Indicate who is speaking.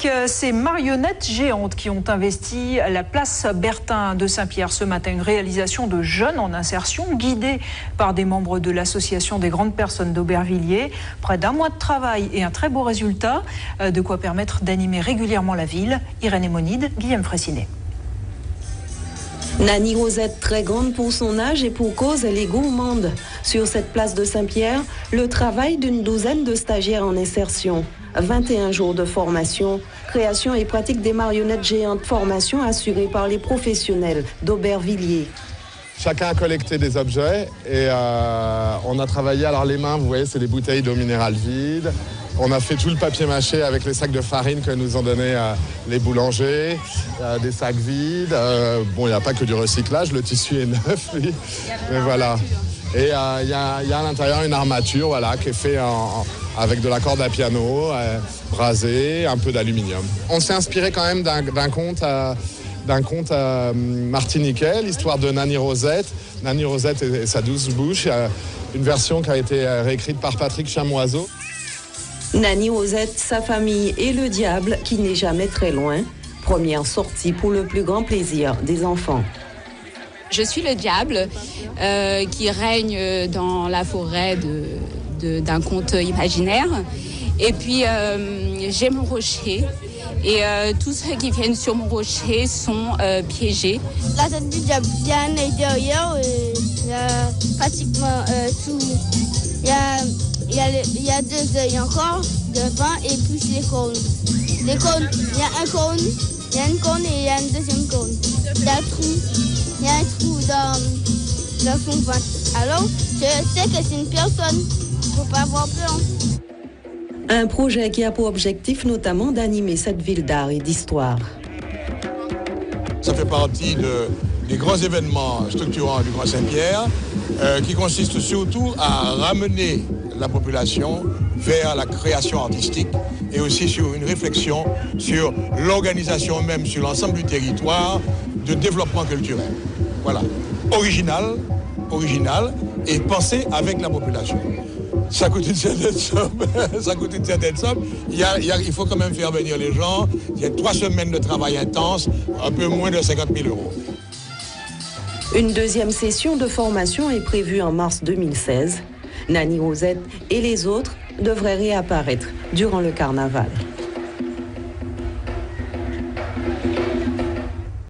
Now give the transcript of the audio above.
Speaker 1: avec ces marionnettes géantes qui ont investi la place Bertin de Saint-Pierre ce matin. Une réalisation de jeunes en insertion guidée par des membres de l'association des grandes personnes d'Aubervilliers. Près d'1 mois de travail et un très beau résultat, de quoi permettre d'animer régulièrement la ville. Irène Émonide, Guillaume Fraissinet.
Speaker 2: Nani Rosette, très grande pour son âge et pour cause, elle est gourmande. Sur cette place de Saint-Pierre, le travail d'une douzaine de stagiaires en insertion. 21 jours de formation, création et pratique des marionnettes géantes, formation assurée par les professionnels d'Aubervilliers.
Speaker 3: Chacun a collecté des objets et on a travaillé. Alors les mains, vous voyez, c'est des bouteilles d'eau minérale vides. On a fait tout le papier mâché avec les sacs de farine que nous ont donné les boulangers, des sacs vides. Bon, il n'y a pas que du recyclage, le tissu est neuf, oui. Mais voilà. Et il y a à l'intérieur une armature, voilà, qui est faite avec de la corde à piano, brasée, un peu d'aluminium. On s'est inspiré quand même d'un conte martiniquais, l'histoire de Nani Rosette. Nani Rosette et sa douce bouche, une version qui a été réécrite par Patrick Chamoiseau.
Speaker 2: Nani Rosette, sa famille et le diable qui n'est jamais très loin. Première sortie pour le plus grand plaisir des enfants.
Speaker 4: Je suis le diable qui règne dans la forêt d'un conte imaginaire. Et puis j'ai mon rocher et tous ceux qui viennent sur mon rocher sont piégés.
Speaker 5: La tête du diable vient à l'intérieur et il y a pratiquement tout. Il y a 2 œils encore devant et plus les cônes. Les cônes, il y a un cône, il y a une cône et il y a une deuxième cône. Il y a un trou dans son ventre. Alors, je sais que c'est une personne. Il ne faut pas avoir peur.
Speaker 2: Un projet qui a pour objectif notamment d'animer cette ville d'art et d'histoire.
Speaker 6: Ça fait partie des grands événements structurants du Grand Saint-Pierre qui consistent surtout à ramener la population vers la création artistique et aussi sur une réflexion sur l'organisation même sur l'ensemble du territoire de développement culturel. Voilà, original et pensé avec la population. Ça coûte une certaine somme. Il faut quand même faire venir les gens. Il y a 3 semaines de travail intense, un peu moins de 50 000 euros.
Speaker 2: Une deuxième session de formation est prévue en mars 2016. Nani Rosette et les autres devraient réapparaître durant le carnaval.